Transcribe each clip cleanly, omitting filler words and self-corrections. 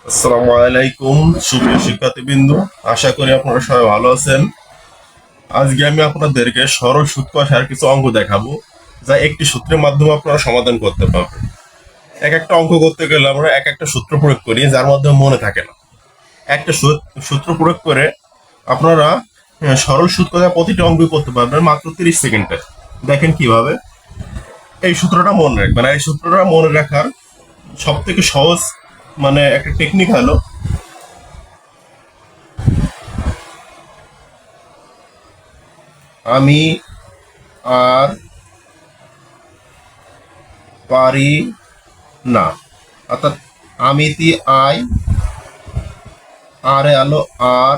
আসসালামু আলাইকুম সুপ্রিয় শিক্ষার্থীবৃন্দু, আশা করি আপনারা সবাই ভালো আছেন। আজকে আমি আপনাদেরকে সরল সুদ কষার কিছু অঙ্ক দেখাবো, যা একটি সূত্রের মাধ্যমে আপনারা সমাধান করতে পারবেন। এক একটা অঙ্ক করতে গেলে আমরা এক একটা সূত্র প্রয়োগ করি, যার মাধ্যমে মনে থাকে না। একটা সূত্র প্রয়োগ করে আপনারা সরল সুদ কষা প্রতিটি অঙ্কই করতে পারবেন মাত্র 30 সেকেন্ডে। দেখেন কিভাবে। এই সূত্রটা মনে রাখবেন, আর এই সূত্রটা মনে রাখার সব থেকে সহজ একটা টেকনিক হলো, আমি আর পারি না। অর্থাৎ আমিতি আই, আর এলো আর,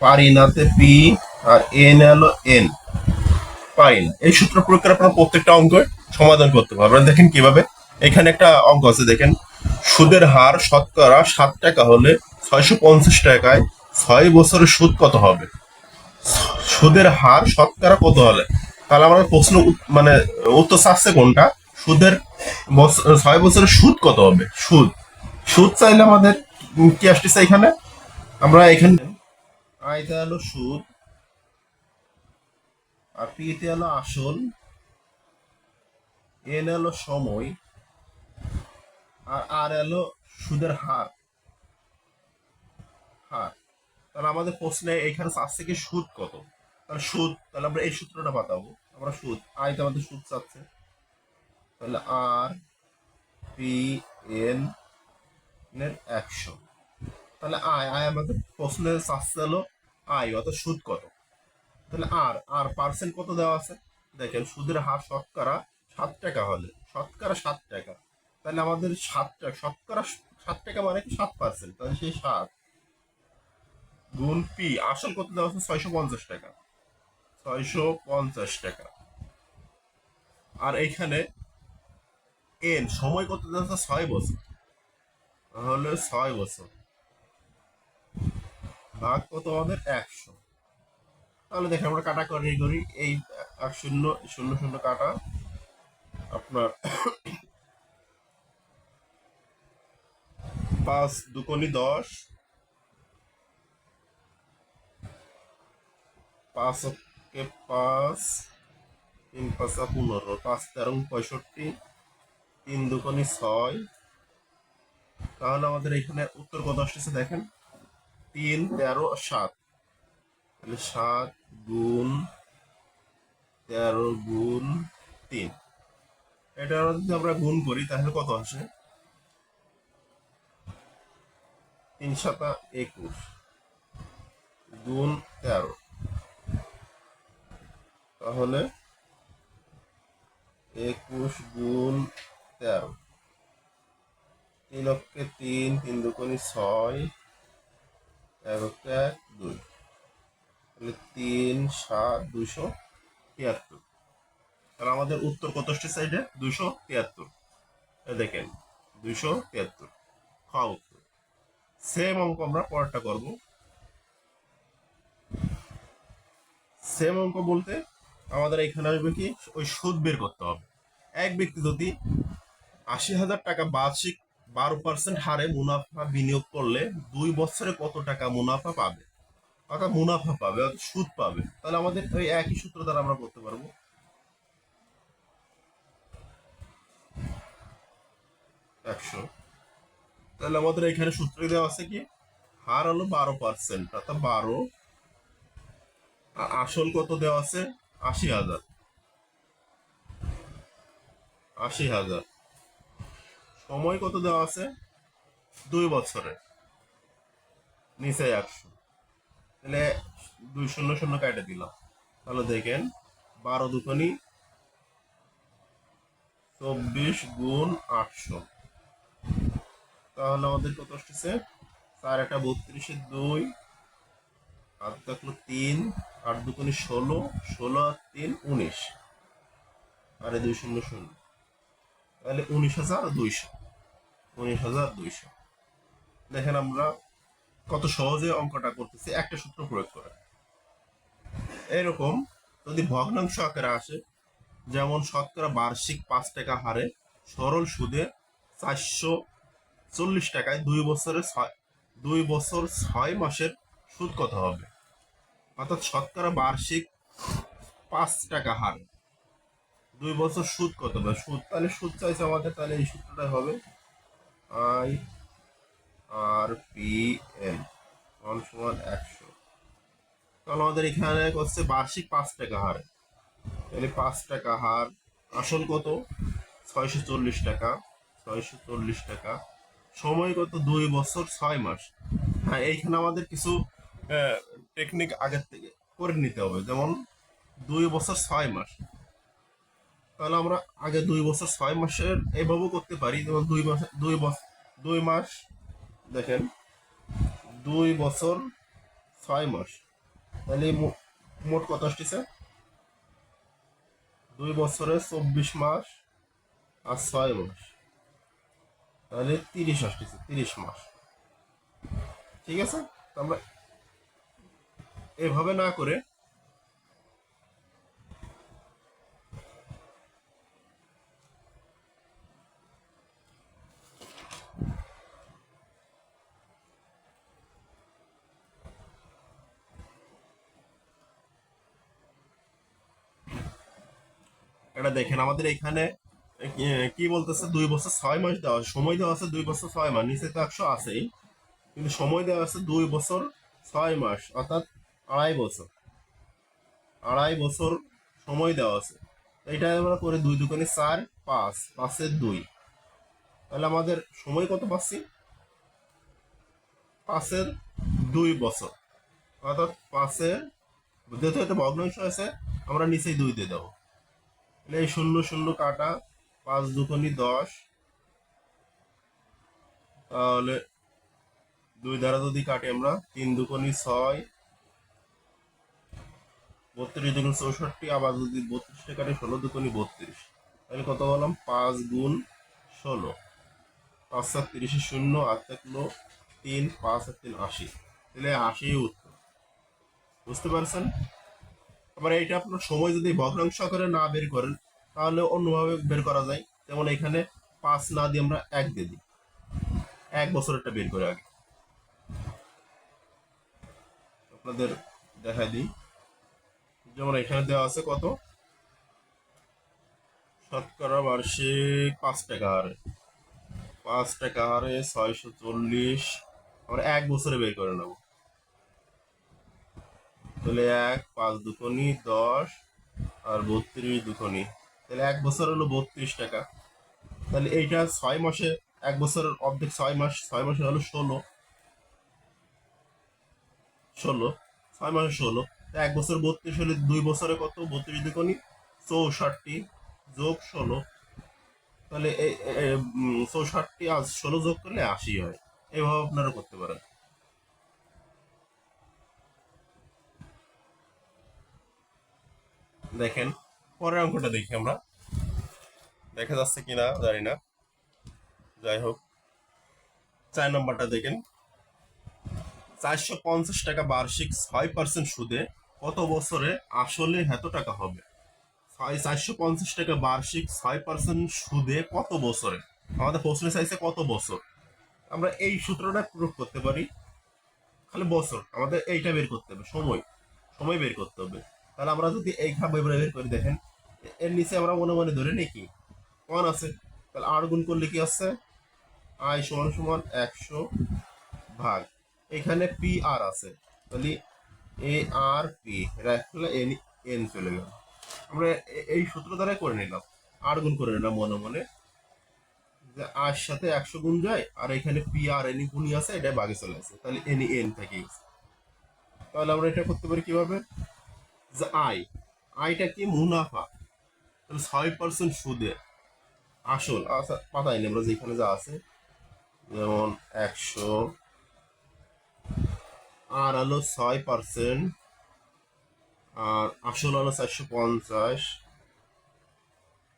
পারি নাতে পি, আর এন এলো এন, পারি না। এই সূত্র প্রয়োগ করে আপনারা প্রত্যেকটা অঙ্ক সমাধান করতে পারবেন। দেখেন কিভাবে। এখানে একটা অঙ্ক আছে, দেখেন। সুদের হার শতকরা 7 টাকা হলে 650 টাকায় 6 বছরের সুদ কত হবে? সুদের হার শতকরা কত হলে, তাহলে আমাদের প্রশ্ন উত্তর চাচ্ছে কোনটা? সুদের 6 বছরের সুদ কত হবে? সুদ সুদ চাইলে আমাদের কি আসতেছে এখানে? আমরা এখানে আইতে হলো সুদ, আর পিতে হলো আসল, এন হলো সময়, আর আর হলো সুদের হার। হার তাহলে আমাদের প্রশ্নে এখানে চাচ্ছে কি সুদ কত? তাহলে সুদ, তাহলে আমরা এই সূত্রটা বাতাবো। আমরা সুদ, আইতে আমাদের সুদ চাচ্ছে, তাহলে আর পি এন এর 100। তাহলে আয় আয় আমাদের প্রশ্নের চাচ্ছে হলো আয়, অর্থাৎ সুদ কত। তাহলে আর আর পার্সেন্ট কত দেওয়া আছে? দেখেন, সুদের হার শতকরা 7 টাকা হলে, শতকরা 7 টাকা, তাহলে আমাদের 7 টাকা, শতকরা 7 টাকা মানে কি 7%, তাহলে সেই 7 গুণ পি, আসল কত দেওয়া আছে? 650 টাকা, 650 টাকা। আর এইখানে এন সময় কত দেওয়া আছে? 6 বছর, তাহলে 6 বছর ভাগ কত আমাদের? 100। তাহলে দেখেন আমরা কাটা করি করি এই আর শূন্য শূন্য শূন্য কাটা, আপনার 5 দুগুণী 10, 5 × 5, 3 × 5 = 15, 5 × 13 = 65, 3 দুগুণী 6। তাহলে আমাদের এখানে উত্তর কত আসতেছে দেখেন, 3, 13, 7। তাহলে 7 × 13 × 3। এটা যদি আমরা গুণ করি তাহলে কত আসে? 3 × 7 = 21 গুণ 13, তাহলে 21 গুণ 13, 3 × 3, 3 দুগুণী 6, 1 × 1 = 2, তাহলে 3, 7, 273। তাহলে আমাদের উত্তর কত আসছে সাইডে? 273। দেখেন, 273 খ উত্তর। সেম অঙ্ক আমরা পরেরটা করব। সেম অঙ্ক বলতে আমাদের এখানে আসবে কি, ওই সুদ বের করতে হবে। এক ব্যক্তি যদি 80,000 টাকা বার্ষিক 12% হারে মুনাফা বিনিয়োগ করলে 2 বছরে কত টাকা মুনাফা পাবে? অর্থাৎ মুনাফা পাবে, অর্থাৎ সুদ পাবে। তাহলে আমাদের ওই একই সূত্র দ্বারা আমরা করতে পারবো। 100। তাহলে আমাদের এখানে সূত্র দেওয়া আছে কি, হার হলো 12%, অর্থাৎ 12, আর আসল কত দেওয়া আছে? 80,000, 80,000। সময় কত দেওয়া আছে? 2 বছরে, নিচে 100। তাহলে 2 শূন্য শূন্য কেটে দিলাম। তাহলে দেখেন, 12 দুগুণী 24 গুণ 800, তাহলে আমাদের কত আসতেছে? 4 × 8 = 32, হাত থাকলো 3, 8 দুগুণী 16, 16 আর 3 19, আর 2 শূন্য শূন্য, তাহলে 19,200, 19,200। দেখেন আমরা কত সহজে অঙ্কটা করতেছি একটা সূত্র প্রয়োগ করে। এরকম যদি ভগ্নাংশ আকারে আসে, যেমন শতকরা বার্ষিক 5 টাকা হারে সরল সুদে টাকায় 2 বছর 6 মাসের সুদ কত হবে? অর্থাৎ শতকরা বার্ষিক 5 টাকা হারে 2 বছর সুদ কত হবে? সুদ চাইছে আমাদের, তাহলে এই সূত্রটা হবে IRPN সমান 100। তাহলে আমাদের এখানে হচ্ছে বার্ষিক 5 টাকা হারে, তাহলে 5 টাকা হার আসল কত? 640 টাকা। 640 টাকা সময় কত? 2 বছর 6 মাস। হ্যাঁ, এইখানে আমাদের কিছু টেকনিক আগের থেকে করে নিতে হবে, যেমন 2 বছর 6 মাস। তাহলে আমরা আগে 2 বছর 6 মাসের এভাবেও করতে পারি, যেমন 2 মাস 2 মাস দেখেন, 2 বছর 6 মাস, তাহলে মোট কত আসতেছে? 2 বছরে 24 মাস আর 6 মাস, তাহলে 30 আসতেছে, 30 মাস। ঠিক আছে, তো আমরা এভাবে না করে এটা দেখেন, আমাদের এখানে কি বলতেছে? 2 বছর 6 মাস দেওয়া আছে, সময় দেওয়া আছে 2 বছর 6 মাস, নিচে তো 100 আছেই, কিন্তু সময় দেওয়া আছে 2 বছর 6 মাস, অর্থাৎ 2.5 বছর। 2.5 বছর সময় দেওয়া আছে। এটা আমরা করে 2 × 2 = 4, 5, 5-এর 2, তাহলে আমাদের সময় কত পাচ্ছি? 5-এর 2 বছর, অর্থাৎ 5-এর, যেহেতু এটা ভগ্নাংশ আছে আমরা নিচেই 2 দিয়ে দেবো, তাহলে এই 0 0 কাটা, 5 × 2 = 10, তাহলে 2 দ্বারা যদি কাটি আমরা, 3 × 2 = 6, 32 × 64, আবার যদি 32 কাটে 16 × 2 = 32, তাহলে কত বললাম? 5 × 16, 5 × 7 = 30, 0, 8 থাকলো 3, 5 আর 3 80, তাহলে 80 উত্তর। বুঝতে পারছেন? আবার এইটা আপনার সময় যদি ভগ্নাংশ আকারে না বের করেন, তাহলে অন্যভাবে বের করা যায়, যেমন এখানে 5 না দিয়ে আমরা 1 দিয়ে দিই, 1 বছরটা বের করে আগে আপনাদের দেখা দিই। যেমন এখানে দেওয়া আছে কত? শতকরা বার্ষিক 5 টাকা হারে, 5 টাকা হারে 640, আমরা 1 বছরে বের করে নেব, তাহলে 1, 5 × 2 = 10, আর 32 × 2, তাহলে 1 বছর হলো 32 টাকা। তাহলে এইটা 6 মাসে, 1 বছরের অর্ধেক 6 মাস, 6 মাসে হলো 16, 6 মাসে 16, 1 বছর 32 হলে 2 বছরে কত? 32 × 2 = 64 যোগ 16, তাহলে 64 আর 16 যোগ করলে 80 হয়। এইভাবে আপনারা করতে পারেন। দেখেন পরের অঙ্কটা দেখি আমরা, দেখা যাচ্ছে কিনা জানি না, যাই হোক 4 নম্বরটা দেখেন, 450 টাকা বার্ষিক 6% সুদে কত বছরে আসলে এত টাকা হবে? 450 টাকা বার্ষিক 6% সুদে কত বছরে? আমাদের প্রশ্ন চাইছে কত বছর। আমরা এই সূত্রটা প্রয়োগ করতে পারি, খালি বছর আমাদের এইটা বের করতে হবে, সময়, সময় বের করতে হবে। তাহলে আমরা যদি এইভাবে বের করি, দেখেন এর নিচে আমরা মনে মনে ধরে নিই কি 1 আছে, তাহলে 8 গুণ করলে কি আছে? I = 100 ভাগ, এখানে পি আর আছে, তাহলে ARP রাখলে এন চলে গেল। আমরা এই সূত্র দ্বারা করে নিলাম, 8 গুণ করে নিলাম মনে মনে, যে আর সাথে 100 গুণ যায়, আর এখানে পি আর এন গুণই আছে, এটা বাগে চলে আসে, তাহলে এন থেকে গেছে। তাহলে আমরা এটা করতে পারি কিভাবে? যে আইটা কি? মুনাফা, তাহলে 6% সুদে আসল, আচ্ছা পাতাই নেই আমরা, যেখানে যা আছে, যেমন 100 আর হলো 6%, আর আসল হলো 450,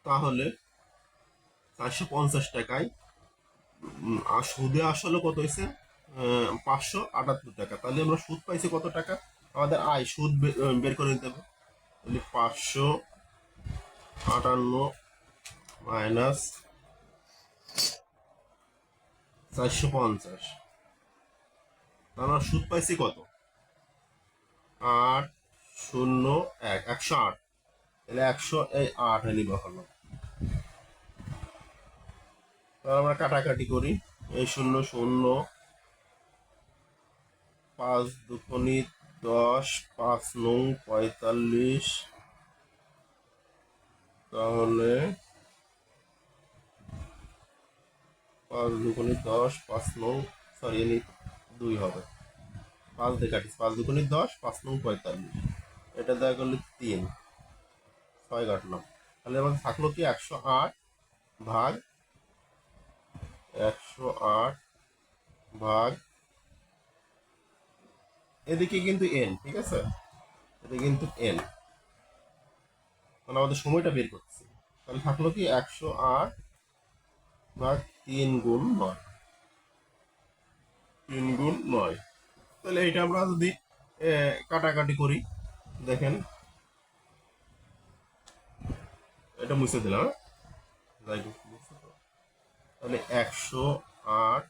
তাহলে 450 টাকায় আর সুদে আসলে কত হয়েছে? 578 টাকা। তাহলে আমরা সুদ পাইছি কত টাকা? আমাদের সুদ বের করে নিতে হবে, তাহলে 558 মাইনাস 450, আমরা সুদ পাইছি কত? 801, 108, তাহলে 108 নিবা হলো। তাহলে আমরা কাটাকাটি করি, এই 0 0, 5 দুগুণে 10, 5 নং 45, তাহলে 5 দুগুণে 10, 5 নং, সরি এনে 2 হবে, 5 দিয়ে কাটিস, 5 দুগুণে 10, 5 নং 45, এটা দেওয়া করলে 3, 6 কাটলাম। তাহলে আমাদের থাকলো কি 108 ভাগ 108 ভাগ, এদিকে কিন্তু এন, ঠিক আছে, এটা কিন্তু এন, মানে আমাদের সময়টা বের করছি। তাহলে থাকলো কি 108 ভাগ 3 গুণ 9, 3 গুণ 9। তাহলে এটা আমরা যদি কাটাকাটি করি, দেখেন এটা মুছে দিলাম, যাই হোক, তাহলে 108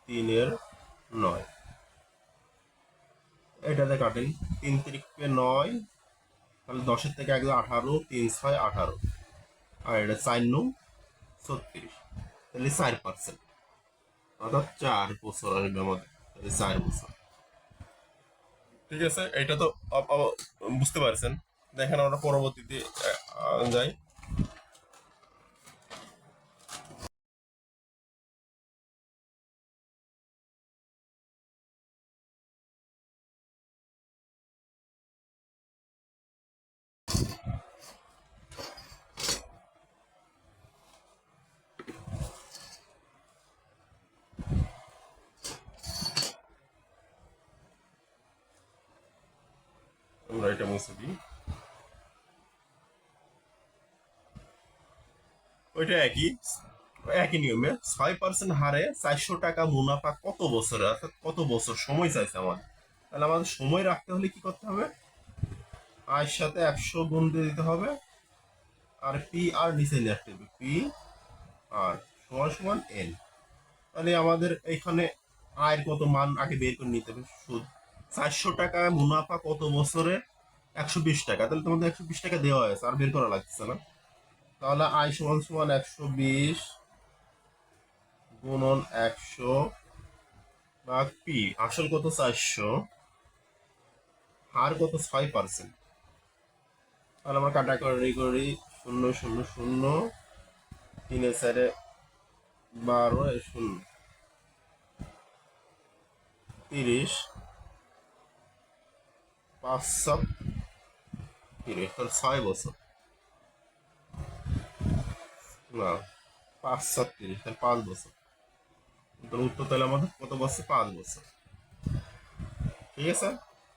3-9, এটাতে কাটেন, 3 3-9, তাহলে 10-এর থেকে 18, 3 6 18, আর এটা 4 9 36, তাহলে 4%, অর্থাৎ 4 বছর আসবে আমাদের, তাহলে 4 বছর। ঠিক আছে, এটা তো বুঝতে পারছেন। দেখেন আমরা পরবর্তীতে যাই। আমরা এটা মুছে দিই, ওইটা একই, একই নিয়মে 6% হারে 400 টাকা মুনাফা কত বছরে, অর্থাৎ কত বছর সময় চাইছে আমাদের। তাহলে আমাদের সময় রাখতে হলে কি করতে হবে? আয়ের সাথে 100 গুণ দিয়ে দিতে হবে, আর পি আর নিচে নিয়ে আসতে হবে, পি আর সমান সমান এন। তাহলে আমাদের এইখানে আয়ের কত মান আগে বের করে নিতে হবে। সুদ 400 টাকা মুনাফা কত বছরে? 120 টাকা। তাহলে তোমাদের 120 টাকা দেওয়া হয়েছে, আর বের করা লাগছে না। তাহলে আয় সমান সমান 120 গুণন 100 ভাগ পি, আসল কত 400, হার কত 6%। তাহলে আমরা কাটাকাটি করি, 0 0 0, 3 4 12, 0 30, 5 7 30, তাহলে 6 বছর, না 5 7 30, তাহলে 5 বছর। তাহলে উত্তর তাহলে আমাদের কত বছর? 5 বছর। ঠিক আছে,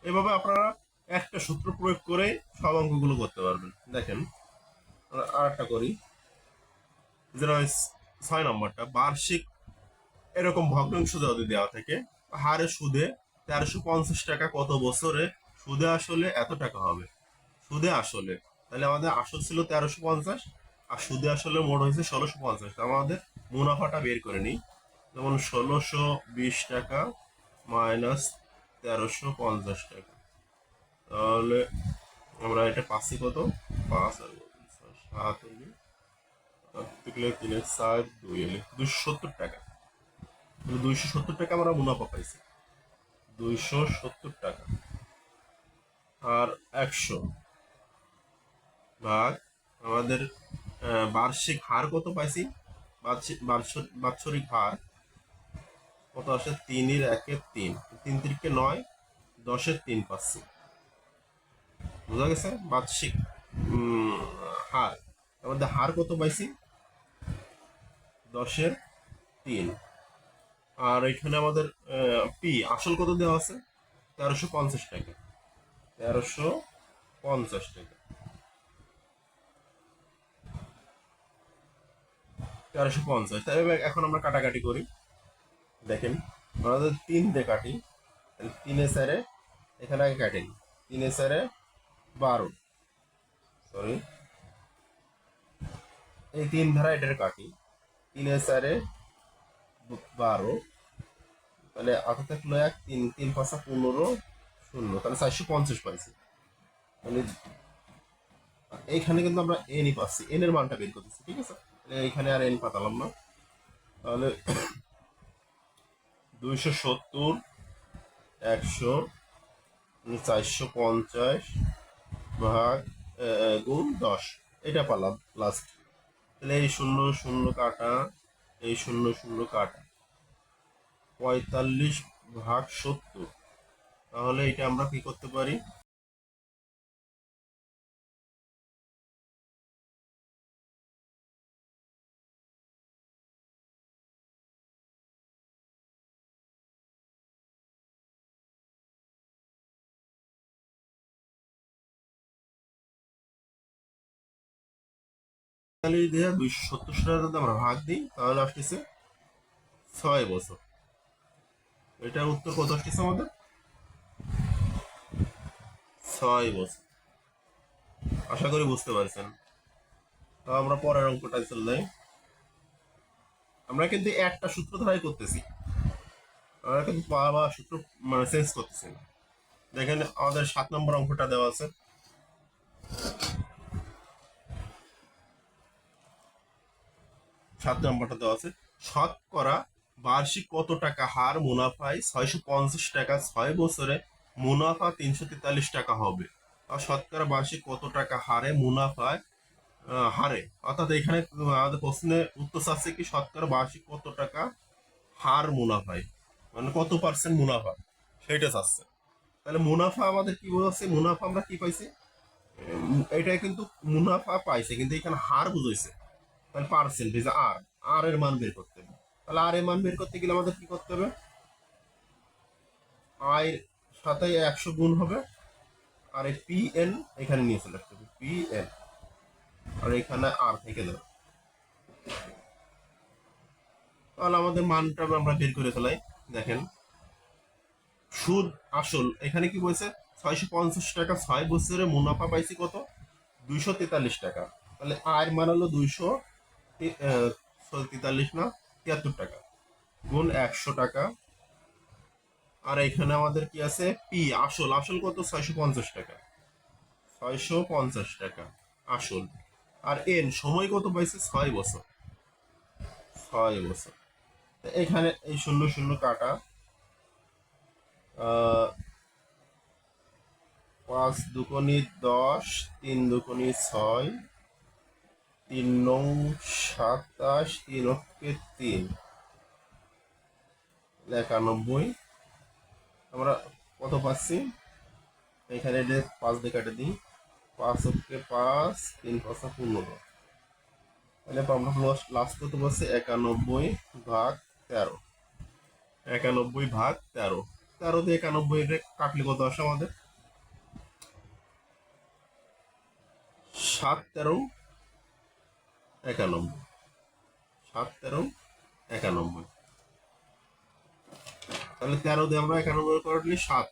এভাবে আপনারা একটা সূত্র প্রয়োগ করে সব অঙ্কগুলো করতে পারবেন। দেখেন আমরা আর একটা করি, যেটা 6 নম্বরটা, বার্ষিক এরকম ভগ্নাংশ যদি দেওয়া থাকে, হারে সুদে 1350 টাকা কত বছরে সুদে আসলে এত টাকা হবে। সুদে আসলে, তাহলে আমাদের আসল ছিল 1350, আর সুদে আসলে মোট হয়েছে 1650। আমাদের মুনাফাটা বের করে নিই, যেমন 1620 টাকা মাইনাস 1350 টাকা, তাহলে আমরা এটা পাচ্ছি কত? 5 আর 7 হইলে 3 4 2 270 টাকা। 270 টাকা আমরা মুনাফা পাইছি, 270 টাকা। আর 100 ভাগ আমাদের বার্ষিক হার কত পাইছি? বাৎসরিক হার কত আসে? 3-1-3, 3 3-9, 10-3 পাচ্ছি। বোঝা গেছে? বার্ষিক হার, আমাদের হার কত পাইছি? 10-3। আর এখানে আমাদের পি আসল কত দেওয়া আছে? 1350 টাকা, 1350 টাকা, 1350। তাই এখন আমরা কাটাকাটি করি, দেখেন আমরা যদি 3 দিয়ে কাটি, তাহলে 3 4, এখানে আগে কাটেনি, 3 4 12, সরি এই 3 ধারা এটার কাটি, 3 4 12, তাহলে আতা থাকলো 1, 3, 3 5 15, 0, তাহলে 450 পাইছি। তাহলে এইখানে কিন্তু আমরা এনই পাচ্ছি, এন এর মানটা বের করতেছি, ঠিক আছে। তাহলে এইখানে আর এন পাতালাম না, তাহলে 270, 100, 450 ভাগ গুণ 10, এটা পালাম লাস্ট। তাহলে এই 0 0 কাটা, এই 0 0 কাটা, 45 ভাগ 70, তাহলে এটা আমরা কি করতে পারি, তাহলে যদি 270 সালে যদি আমরা ভাগ দিই তাহলে আসতেছে 6 বছর। এটার উত্তর কত আসতেছে আমাদের, 6 বছর। আশা করি বুঝতে পারছেন। তো আমরা পরের অঙ্কটা চললাই। আমরা কিন্তু একটা সূত্র ধারাই করতেছি, আমরা কিন্তু বারবার সূত্র মানে চেঞ্জ করতেছি না। দেখেন আমাদের 7 নম্বর অঙ্কটা দেওয়া আছে। 7 নম্বরটা দেওয়া আছে, শতকরা বার্ষিক কত টাকা হার মুনাফায় 650 টাকা 6 বছরে মুনাফা 343 টাকা হবে। আর শতকরা বার্ষিক কত টাকা হারে মুনাফায় হারে, অর্থাৎ এখানে আমাদের প্রশ্নে উত্তর চাচ্ছে কি শতকরা বার্ষিক কত টাকা হার মুনাফায়, মানে কত পার্সেন্ট মুনাফা সেইটা চাচ্ছে। তাহলে মুনাফা আমাদের কি বোঝাচ্ছে, মুনাফা আমরা কি পাইছি, এটা কিন্তু মুনাফা পাইছে কিন্তু এখানে হার বুঝাইছে, তাহলে পার্সেন্টেজ আর, আর এর মান বের করতে হবে। তাহলে আর এর মান বের করতে গেলে আমাদের কি করতে হবে, আয়ের সাথে 100 গুণ হবে, আর এই পি এন এখানে নিয়ে চলে আসতে হবে, পি এন, আর এখানে আর থেকে দেবে। তাহলে আমাদের মানটা আমরা বের করে ফেলাই। দেখেন সুদ আসল এখানে কি বলছে, 650 টাকা 6 বছরে মুনাফা পাইছি কত, 243 টাকা। তাহলে আয়ের মান হলো 243 না 73 টাকা, গুণ 100 টাকা। আর এখানে আমাদের কি আছে, পি আসল, আসল কত, 650 টাকা, 650 টাকা আসল। আর এন সময় কত পাইছে, 6 বছর, 6 বছর। এখানে এই 0 0 কাটা, 5 দুগুণী 10, 3 দুগুণী 6, 3 নং 27, 3 অক্ষে 3, 91। আমরা কত পাচ্ছি, এখানে 5 দিয়ে কাটে দিই, 5 অক্ষে 5, 3 5 15, তাহলে আমরা লাস্ট কত পাচ্ছি, 91 ভাগ 13, 91 ভাগ 13, 13 দিয়ে 91 কাটলে কত আসে আমাদের, 7 13 91, 7 13 91। তাহলে 13 দিয়ে আমরা 91 কাটলে 7,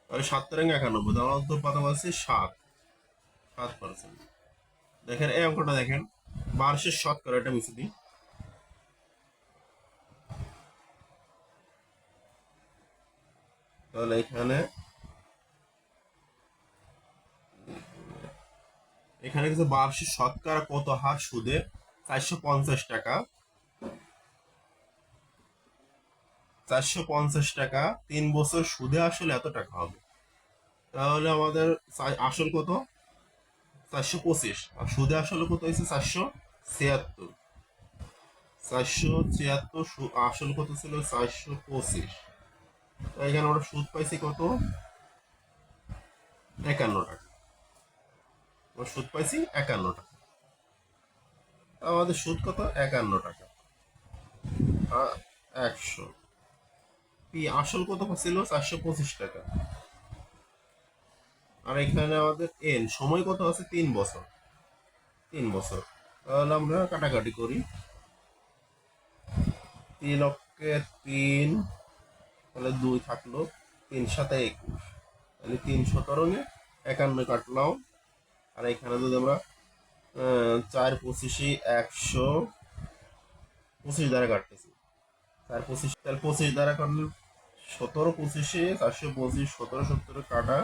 তাহলে 7 13 91, তাহলে উত্তর পাতা পাচ্ছি 7%। দেখেন এই অঙ্কটা দেখেন, বার্ষিক শতকরা, এটা মিশে দিই, তাহলে এখানে এখানে কিছু বার্ষিক শতকরা কত হার সুদে, 450 টাকা, 450 টাকা 3 বছর সুদে আসলে এত টাকা হবে। তাহলে আমাদের আসল কত, 425, আর সুদে আসলে কত হয়েছে, 476, 476, আসল কত ছিল 425। এখানে আমরা সুদ পাইছি কত, 51 টাকা, আমরা সুদ পাইছি 51 টাকা, আমাদের সুদ কত, 51 টাকা, 100। পি আসল কত ছিল, 425 টাকা, আর এখানে আমাদের এন সময় কত আছে, 3 বছর, 3 বছর। তাহলে আমরা কাটাকাটি করি, 3 অক্ষে 3, তাহলে 2 থাকলো, 3 সাথে 21, তাহলে 3 17 51 কাটলাম। আর এখানে যদি আমরা 4 25 125 দ্বারা কাটতেছি, তাহলে 25 দ্বারা করলে 17 25-এ 425 17 কাটা,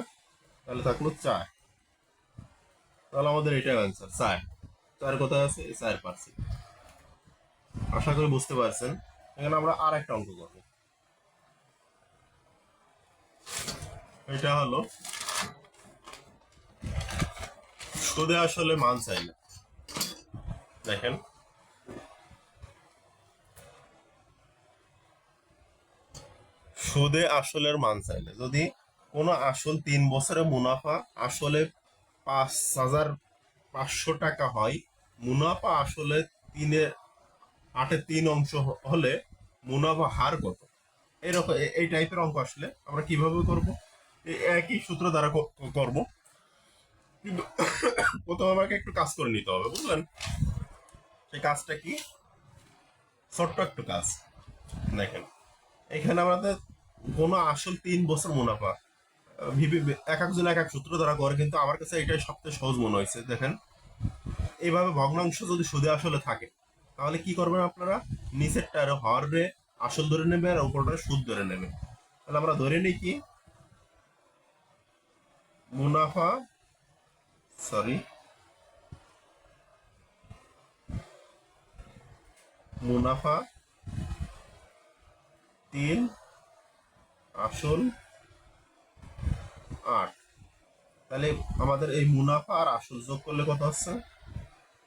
তাহলে থাকলো 4। তাহলে আমাদের এটাই অ্যান্সার 4। 4 কোথায় আছে? 4 পারছি। আশা করি বুঝতে পারছেন। এখানে আমরা আর একটা অঙ্ক করবো। এটা হলো সুদে আসলে মান চাইলে। দেখেন, সুদে আসলের মান চাইলে যদি কোনো আসল 3 বছরে মুনাফা আসলে 5,500 টাকা হয়, মুনাফা আসলে 3/8 হলে মুনাফা হার কত? এরকম এই টাইপের অঙ্ক আসলে আমরা কিভাবে করব? এই একই সূত্র দ্বারা করব, কিন্তু প্রথমে আমাকে একটু কাজ করে নিতে হবে, বুঝলেন? সেই কাজটা কি? ছোট্ট একটু কাজ। দেখেন, এখানে আমাদের কোনো আসল 3 বছর মুনাফা, এক একজন এক এক সূত্র দ্বারা করে, কিন্তু আমার কাছে এটাই সবচেয়ে সহজ মনে হয়েছে। দেখেন, এইভাবে ভগ্নাংশ যদি সুদে আসলে থাকে, তাহলে কি করবেন আপনারা? নিচেরটার হরে আসল ধরে নেবেন আর উপরটার সুদ ধরে নেবেন। তাহলে আমরা ধরে নিই কি, মুনাফা, সরি, মুনাফা 3, আসল 8। তাহলে আমাদের এই মুনাফা আর আসল যোগ করলে কত হচ্ছে?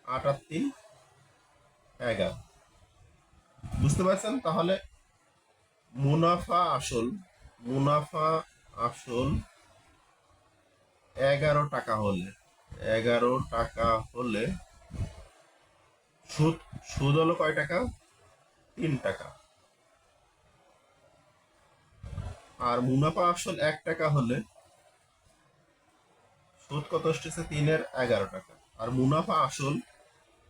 8 আর 3 11। বুঝতে পারছেন? তাহলে মুনাফা আসল, মুনাফা আসল 11 টাকা হলে, 11 টাকা হলে সুদ, সুদ হলো কয় টাকা? 3 টাকা। আর মুনাফা আসল 1 টাকা হলে সুদ কত আসতেছে? 3-এর 11 টাকা। আর মুনাফা আসল,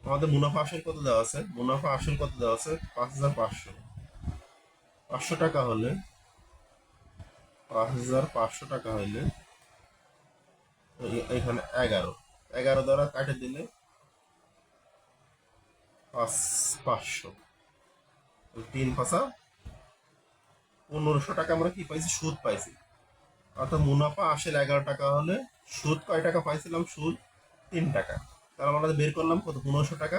আমাদের মুনাফা আসল কত দেওয়া আছে? মুনাফা আসল কত দেওয়া আছে? 5,500। 500 টাকা হলে, 5,500 টাকা হইলে এখানে 11, 11 দ্বারা কাটে দিলে 500, 3 5 1500 টাকা আমরা কি পাইছি? সুদ পাইছি। অর্থাৎ মুনাফা আসল 11 টাকা হলে সুদ কয় টাকা পাইছিলাম? সুদ 3 টাকা। তাহলে আমরা বের করলাম কত? 1500 টাকা।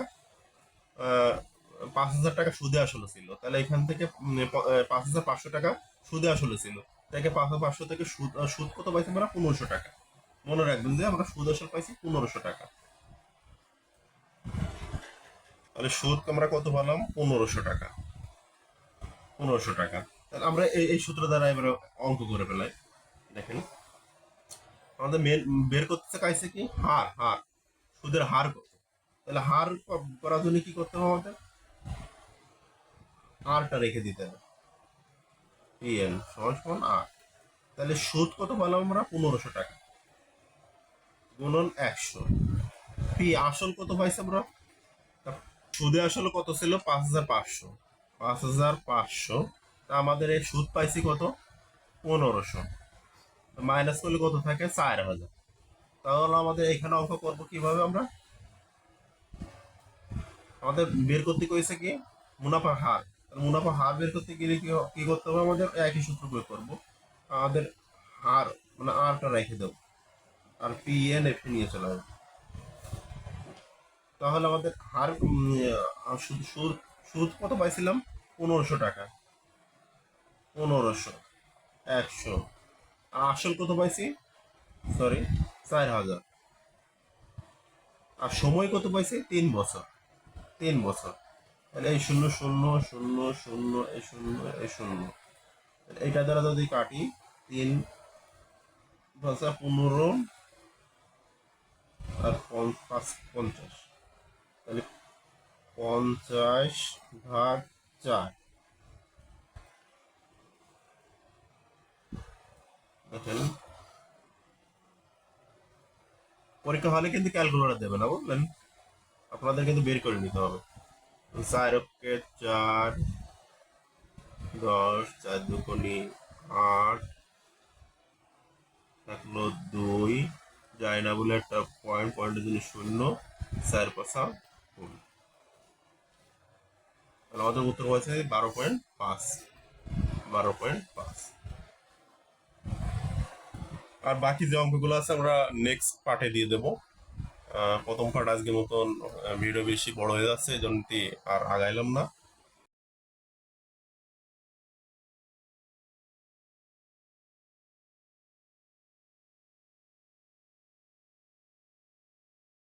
5,000 টাকা সুদে আসলে ছিল, তাহলে এখান থেকে 5,500 টাকা সুদে আসলে ছিল। তাকে 5,500 থেকে সুদ, সুদ কত পাইছি আমরা? 1500 টাকা। মনে রাখবেন যে আমরা সুদ আসল পাইছি 1500 টাকা। তাহলে সুদ আমরা কত পেলাম? 1500 টাকা। 1500 টাকা। তাহলে আমরা এই সূত্র দ্বারা এবার অঙ্ক করে ফেলাই। দেখেন, আমাদের মেন বের করতে চাইছে কি? হার, হার, সুদের হার কত। তাহলে হার করার জন্য কি করতে হবে আমাদের? আরটা রেখে দিতে হবে, পিএন সমান সমান আর। তাহলে সুদ কত পেলাম আমরা? 1500 টাকা গুণন 100। পি আসল কত পাইছি আমরা? সুদে আসলে কত ছিল? 5,500। 5,500, তা আমাদের এই সুদ পাইছি কত? 1500। মাইনাস করলে কত থাকে? 4,000। তাহলে আমাদের এখানে অঙ্ক করবো কিভাবে আমরা? আমাদের বের করতে কইছে কি? মুনাফা হার। মুনাফা হার বের করতে গেলে কি করতে হবে? আমাদের একই সূত্র প্রয়োগ করবো। আমাদের হার মানে আরটা রেখে দেবো, আর পি এন এফ নিয়ে চলে যাবে। তাহলে আমাদের হার সুদ, সুদ, সুদ কত পাইছিলাম? 1500 টাকা। 1500, 100। আর আসল কত পাইছি? সরি, 4,000। আর সময় কত পাইছি? 3 বছর। 3 বছর। তাহলে এই শূন্য শূন্য শূন্য শূন্য, এই শূন্য এই শূন্য, এইটা দ্বারা যদি কাটি, 3 ভাষা 15 আর 5 50, তাহলে 50/4। দেখেন, পরীক্ষা হলে কিন্তু ক্যালকুলেটর দেবে না, বুঝলেন? আপনাদের কিন্তু বের করে নিতে হবে। 4 × 4 10, 4 × 2 = 8, থাকলো 2, যায় না বলে একটা পয়েন্টের জন্য 0, 4 5 15। তাহলে আমাদের উত্তর হয়েছে 12.5। 12.5। আর বাকি যে অঙ্কগুলো আছে আমরা নেক্সট পার্টে দিয়ে দেবো। প্রথম পার্ট আজকের মতন ভিডিও বেশি বড় হয়ে যাচ্ছে, এই জন্য আর আগাইলাম না।